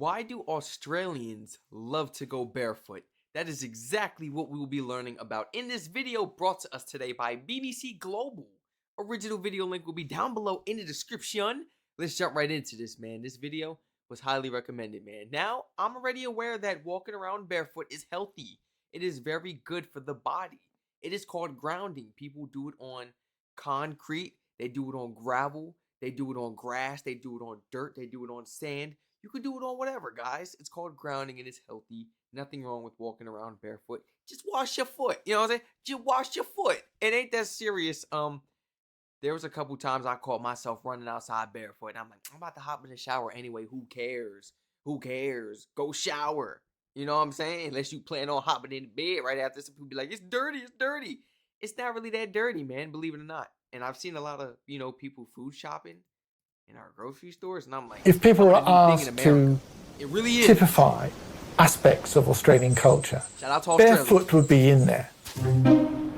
Why do Australians love to go barefoot? That is exactly what we will be learning about in this video brought to us today by BBC Global. Original video link will be down below in the description. Let's jump right into this, man. This video was highly recommended, man. Now, I'm already aware that walking around barefoot is healthy. It is very good for the body. It is called grounding. People do it on concrete. They do it on gravel. They do it on grass. They do it on dirt. They do it on sand. You can do it on whatever, guys. It's called grounding and it's healthy. Nothing wrong with walking around barefoot. Just wash your foot. You know what I'm saying? Just wash your foot. It ain't that serious. There was a couple times I caught myself running outside barefoot. And I'm like, I'm about to hop in the shower anyway. Who cares? Who cares? Go shower. You know what I'm saying? Unless you plan on hopping in bed right after. Some people be like, it's dirty. It's dirty. It's not really that dirty, man. Believe it or not. And I've seen a lot of, people food shopping in our grocery stores, and I'm like, if people are asked to it really is. typify aspects of Australian culture, shout out to Australia, barefoot would be in there.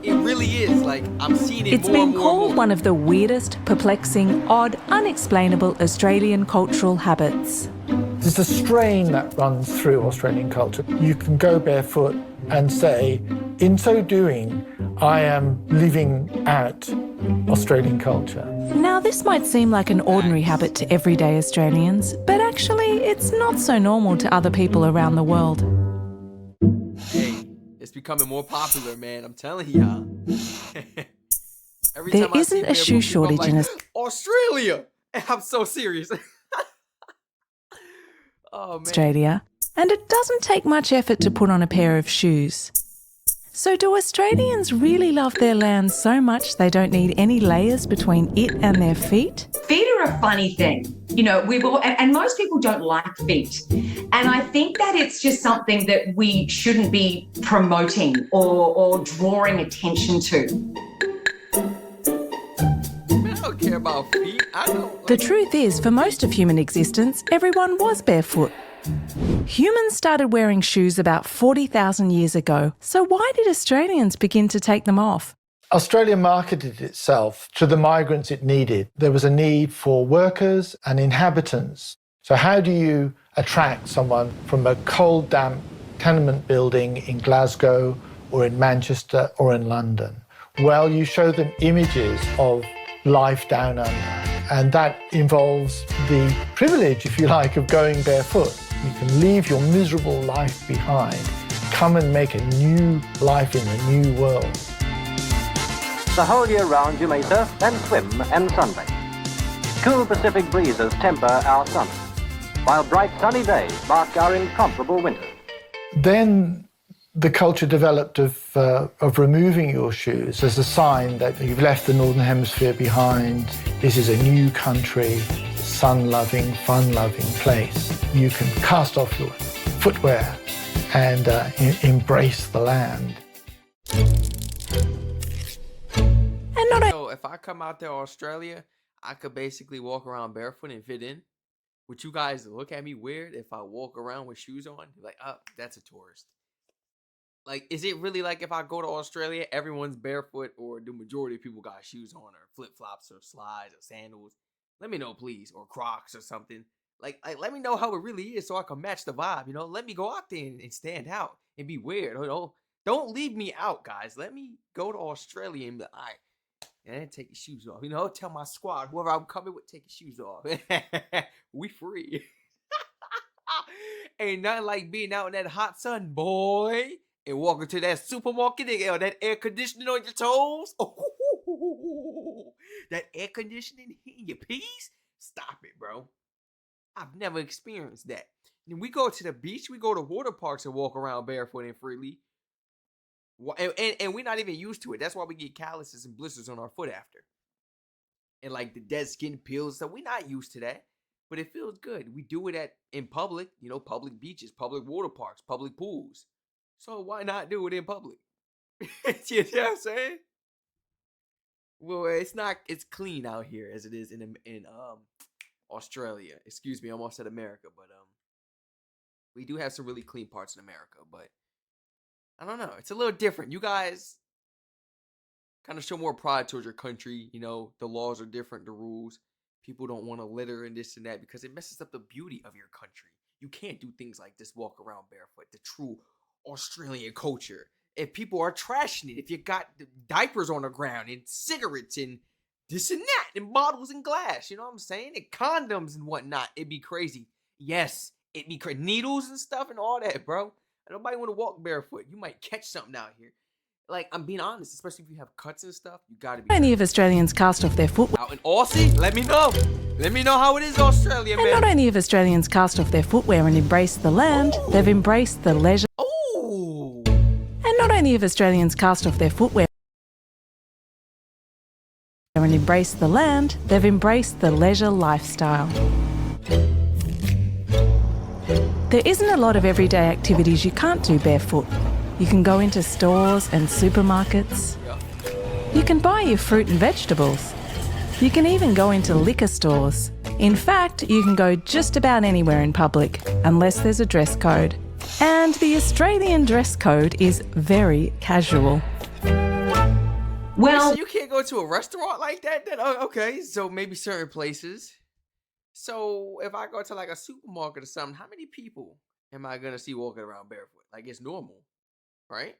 It really is. Like, I'm seeing it It's more and been more and called more. one of the weirdest, perplexing, odd, unexplainable Australian cultural habits. There's a strain that runs through Australian culture. You can go barefoot and say, in so doing, I am living out Australian culture. Now, this might seem like an ordinary habit to everyday Australians, but actually, it's not so normal to other people around the world. Hey, it's becoming more popular, man. I'm telling y'all. Every There time I see isn't a shoe barefoot people, I'm shortage in like, Australia. I'm so serious. Oh, man. Australia, and it doesn't take much effort to put on a pair of shoes. So do Australians really love their land so much they don't need any layers between it and their feet? Feet are a funny thing. And most people don't like feet. And I think that it's just something that we shouldn't be promoting or drawing attention to. I don't care about feet. I don't. The truth is, for most of human existence, everyone was barefoot. Humans started wearing shoes about 40,000 years ago, so why did Australians begin to take them off? Australia marketed itself to the migrants it needed. There was a need for workers and inhabitants. So how do you attract someone from a cold, damp tenement building in Glasgow or in Manchester or in London? Well, you show them images of life down under, and that involves the privilege, if you like, of going barefoot. You can leave your miserable life behind, come and make a new life in a new world. The whole year round you may surf and swim and sunbathe. Cool Pacific breezes temper our summers, while bright sunny days mark our incomparable winters. Then the culture developed of removing your shoes as a sign that you've left the Northern Hemisphere behind. This is a new country, sun-loving, fun-loving place. You can cast off your footwear and embrace the land. And not So if I come out there, Australia, I could basically walk around barefoot and fit in. Would you guys look at me weird if I walk around with shoes on? Like, oh, that's a tourist. Like, is it really like if I go to Australia, everyone's barefoot, or the majority of people got shoes on, or flip-flops, or slides, or sandals? Let me know, please, or Crocs or something. Like, let me know how it really is so I can match the vibe, Let me go out there and stand out and be weird, Don't leave me out, guys. Let me go to Australia and be like, all right, and take your shoes off. Tell my squad, whoever I'm coming with, take your shoes off. We free. Ain't nothing like being out in that hot sun, boy, and walking to that supermarket and that air conditioning on your toes. Oh, that air conditioning hitting your peas? Stop it, bro. I've never experienced that. And we go to the beach, we go to water parks and walk around barefoot and freely. And we're not even used to it. That's why we get calluses and blisters on our foot after. And like the dead skin peels. So we're not used to that. But it feels good. We do it in public, public beaches, public water parks, public pools. So why not do it in public? You know what I'm saying? Well, it's clean out here as it is in Australia. Excuse me, I almost said America, but we do have some really clean parts in America, but I don't know. It's a little different. You guys kind of show more pride towards your country. The laws are different, the rules. People don't want to litter and this and that because it messes up the beauty of your country. You can't do things like this, walk around barefoot, the true Australian culture. If people are trashing it, if you got diapers on the ground and cigarettes and this and that and bottles and glass, you know what I'm saying? And condoms and whatnot, it'd be crazy. Yes, it'd be crazy. Needles and stuff and all that, bro. Nobody want to walk barefoot. You might catch something out here. Like, I'm being honest, especially if you have cuts and stuff, you gotta be. Many of Australians cast off their footwear. Out in Aussie, let me know. Let me know how it is, Australia, And man. not only have Australians cast off their footwear and embraced the land, they've embraced the leisure. Oh. And not only have Australians cast off their footwear and embraced the land, they've embraced the leisure lifestyle. There isn't a lot of everyday activities you can't do barefoot. You can go into stores and supermarkets. You can buy your fruit and vegetables. You can even go into liquor stores. In fact, you can go just about anywhere in public, unless there's a dress code. And the Australian dress code is very casual. Well, So you can't go to a restaurant like that? Then okay, so maybe certain places. So if I go to like a supermarket or something, how many people am I gonna see walking around barefoot? Like, it's normal, right?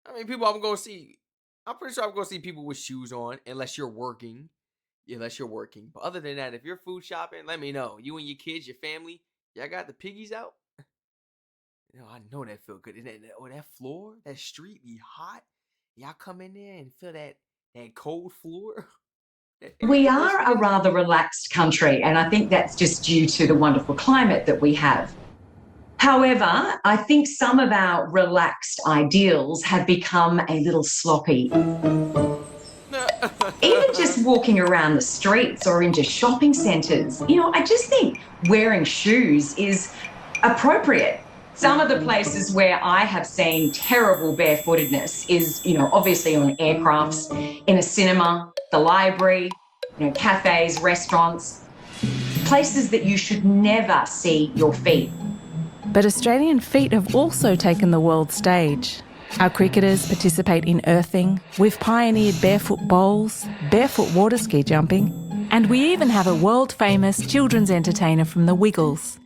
I mean, people I'm gonna see. I'm pretty sure I'm gonna see people with shoes on, unless you're working. Unless you're working. But other than that, if you're food shopping, let me know. You and your kids, your family, y'all got the piggies out? I know that feel good. And that floor, that street be hot. Y'all come in there and feel that cold floor. we are a rather relaxed country, and I think that's just due to the wonderful climate that we have. However, I think some of our relaxed ideals have become a little sloppy. Even just walking around the streets or into shopping centres, I just think wearing shoes is appropriate. Some of the places where I have seen terrible barefootedness is, obviously on aircrafts, in a cinema, the library, cafes, restaurants, places that you should never see your feet. But Australian feet have also taken the world stage. Our cricketers participate in earthing, we've pioneered barefoot bowls, barefoot water ski jumping, and we even have a world-famous children's entertainer from the Wiggles.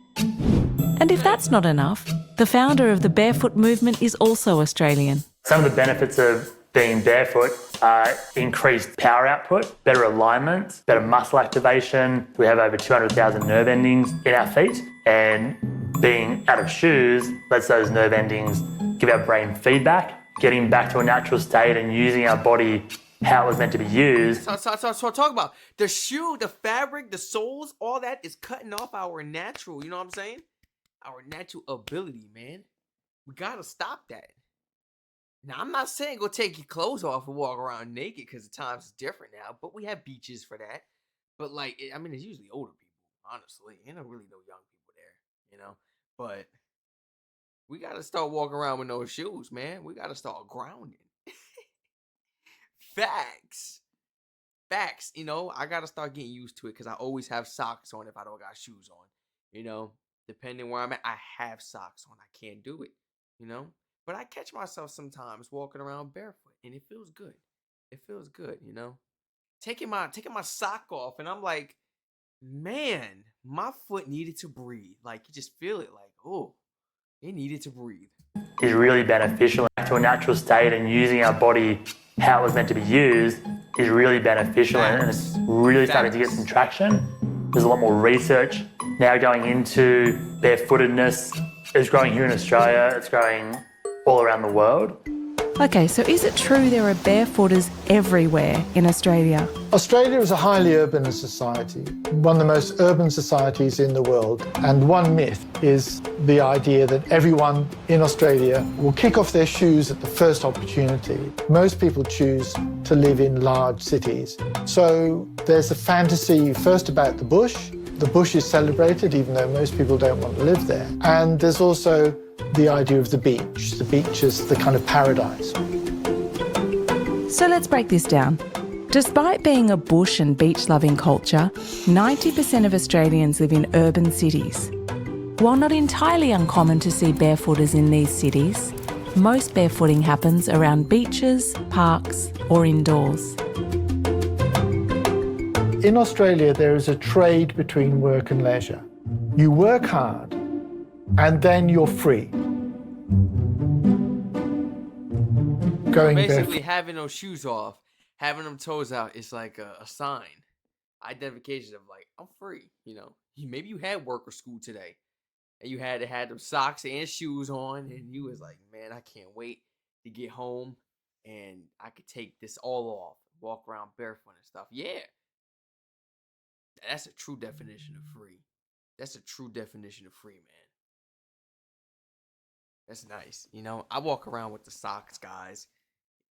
And if that's not enough, the founder of the barefoot movement is also Australian. Some of the benefits of being barefoot are increased power output, better alignment, better muscle activation. We have over 200,000 nerve endings in our feet, and being out of shoes lets those nerve endings give our brain feedback, getting back to a natural state and using our body how it was meant to be used. So talk about the shoe, the fabric, the soles, all that is cutting off our natural, you know what I'm saying? Our natural ability, man. We gotta stop that. Now, I'm not saying go take your clothes off and walk around naked because the times is different now, but we have beaches for that. But it's usually older people, honestly. Ain't really no young people there, But we gotta start walking around with no shoes, man. We gotta start grounding. Facts. I gotta start getting used to it because I always have socks on if I don't got shoes on. Depending where I'm at, I have socks on. I can't do it, But I catch myself sometimes walking around barefoot, and it feels good. It feels good, Taking my sock off, and I'm like, man, my foot needed to breathe. Like, you just feel it, like, oh, it needed to breathe. Is really beneficial to a natural state, and using our body how it was meant to be used is really beneficial, and it's really starting to get some traction. There's a lot more research now going into barefootedness. It's growing here in Australia, it's growing all around the world. Okay, so is it true there are barefooters everywhere in Australia? Australia is a highly urban society, one of the most urban societies in the world. And one myth is the idea that everyone in Australia will kick off their shoes at the first opportunity. Most people choose to live in large cities. So there's a fantasy first about the bush. The bush is celebrated, even though most people don't want to live there. And there's also the idea of the beach. The beach is the kind of paradise. So let's break this down. Despite being a bush and beach-loving culture, 90% of Australians live in urban cities. While not entirely uncommon to see barefooters in these cities, most barefooting happens around beaches, parks, or indoors. In Australia, there is a trade between work and leisure. You work hard, and then you're free. Going Basically, barefoot. having those shoes off, having them toes out is like a sign, identification of like, I'm free. You know, maybe you had work or school today, and you had them socks and shoes on, and you was like, man, I can't wait to get home, and I could take this all off, walk around barefoot and stuff. Yeah, that's a true definition of free. That's a true definition of free, man. That's nice. You know, I walk around with the socks, guys.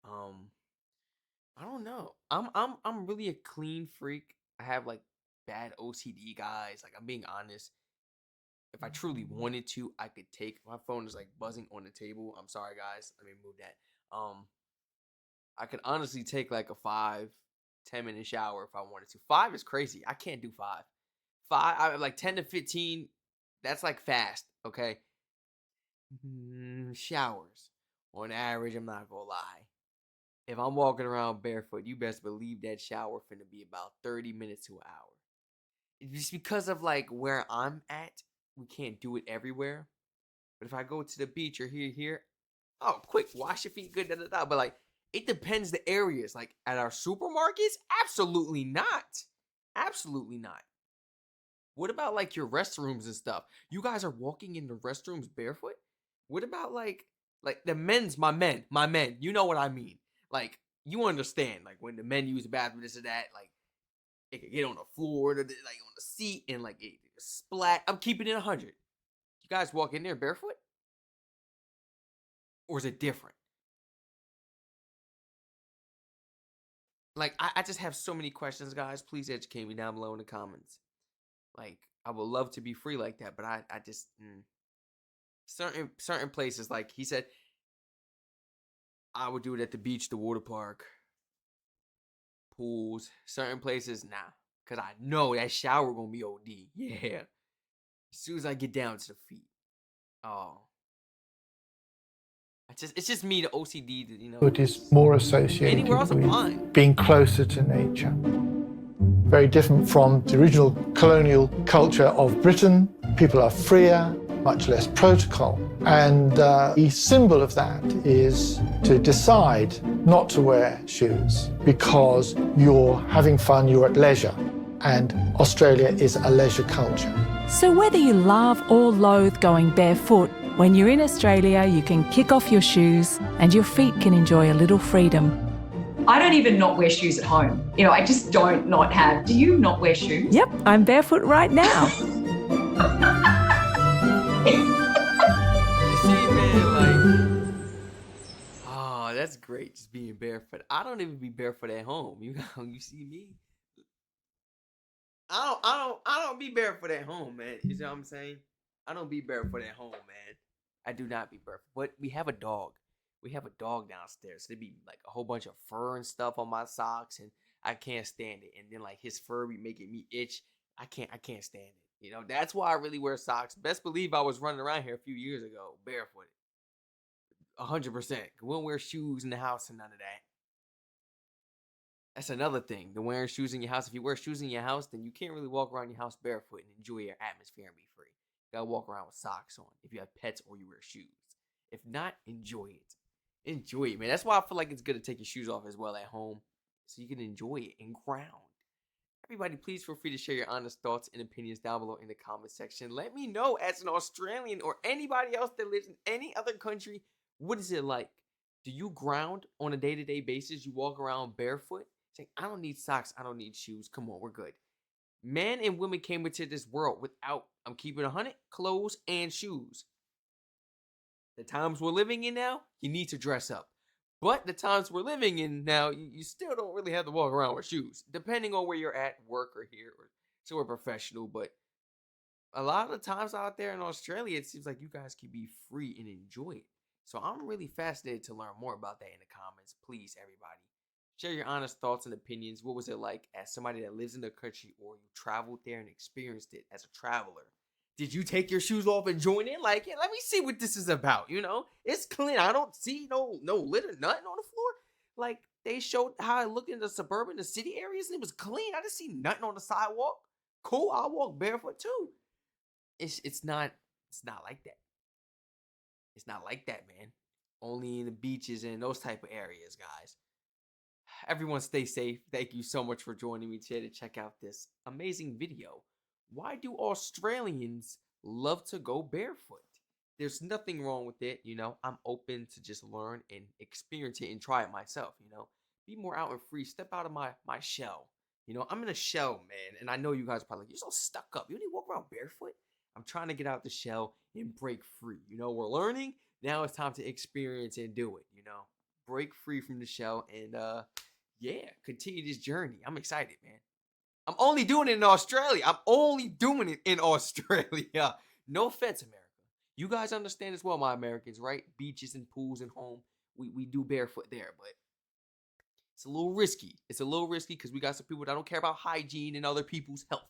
I don't know. I'm really a clean freak. I have like bad OCD, guys. Like, I'm being honest. If I truly wanted to, I could take my phone is like buzzing on the table. I'm sorry, guys. Let me move that. I could honestly take like a 5-10 minute shower if I wanted to. 5 is crazy. I can't do 5. I like 10 to 15. That's like fast. Okay. Showers. On average, I'm not gonna lie. If I'm walking around barefoot, you best believe that shower finna be about 30 minutes to an hour. Just because of like where I'm at, we can't do it everywhere. But if I go to the beach or here, oh, quick, wash your feet, good, da da da. But like, it depends the areas. Like at our supermarkets, absolutely not. Absolutely not. What about like your restrooms and stuff? You guys are walking in the restrooms barefoot? What about like the men's, my men, you know what I mean? Like, you understand, like when the men use the bathroom, this or that, like it could get on the floor, like on the seat, and like it splat. I'm keeping it 100. You guys walk in there barefoot? Or is it different? Like, I just have so many questions, guys. Please educate me down below in the comments. Like, I would love to be free like that, but I just certain places, like he said, I would do it at the beach, the water park, pools. Certain places, nah, cause I know that shower gonna be OD. Yeah, as soon as I get down to the feet, oh, it's just me, the OCD, that, you know. It is more associated Anywhere else, I'm with fine. being closer to nature. Very different from the original colonial culture of Britain. People are freer, much less protocol. And the symbol of that is to decide not to wear shoes because you're having fun, you're at leisure. And Australia is a leisure culture. So whether you love or loathe going barefoot, when you're in Australia, you can kick off your shoes and your feet can enjoy a little freedom. I don't even not wear shoes at home. You know, I just don't not have. Do you not wear shoes? Yep, I'm barefoot right now. You see, man, like, oh, that's great, just being barefoot. I don't even be barefoot at home. You see me? I don't be barefoot at home, man. You see what I'm saying? I don't be barefoot at home, man. I do not be barefoot. But we have a dog. We have a dog downstairs. There'd be like a whole bunch of fur and stuff on my socks, and I can't stand it. And then like his fur be making me itch. I can't stand it. You know, that's why I really wear socks. Best believe I was running around here a few years ago barefoot. 100%. Wouldn't wear shoes in the house and none of that. That's another thing. The wearing shoes in your house. If you wear shoes in your house, then you can't really walk around your house barefoot and enjoy your atmosphere and be free. You gotta walk around with socks on if you have pets or you wear shoes. If not, enjoy it. Enjoy it, man. That's why I feel like it's good to take your shoes off as well at home so you can enjoy it and ground. Everybody, please feel free to share your honest thoughts and opinions down below in the comment section. Let me know, as an Australian or anybody else that lives in any other country, what is it like? Do you ground on a day-to-day basis? You walk around barefoot? Saying, I don't need socks. I don't need shoes. Come on, we're good. Men and women came into this world without, I'm keeping 100, clothes and shoes. The times we're living in now, you need to dress up. But the times we're living in now, you still don't really have to walk around with shoes, depending on where you're at, work or here, or so we're professional. But a lot of the times out there in Australia, it seems like you guys can be free and enjoy it. So I'm really fascinated to learn more about that in the comments. Please, everybody, share your honest thoughts and opinions. What was it like as somebody that lives in the country, or you traveled there and experienced it as a traveler? Did you take your shoes off and join in? Like, yeah, let me see what this is about. You know, it's clean. I don't see no litter, nothing on the floor. Like, they showed how it looked in the suburban, the city areas, and it was clean. I didn't see nothing on the sidewalk. Cool, I'll walk barefoot too. It's not It's not like that. It's not like that, man. Only in the beaches and those type of areas, guys. Everyone stay safe. Thank you so much for joining me today to check out this amazing video. Why do Australians love to go barefoot? There's nothing wrong with it, you know. I'm open to just learn and experience it and try it myself, you know. Be more out and free. Step out of my shell. You know, I'm in a shell, man. And I know you guys are probably like, you're so stuck up. You only walk around barefoot? I'm trying to get out the shell and break free. You know, we're learning. Now it's time to experience and do it, you know. Break free from the shell and yeah, continue this journey. I'm excited, man. I'm only doing it in Australia. I'm only doing it in Australia. No offense, America. You guys understand as well, my Americans, right? Beaches and pools and home. We do barefoot there, but it's a little risky. It's a little risky because we got some people that don't care about hygiene and other people's health.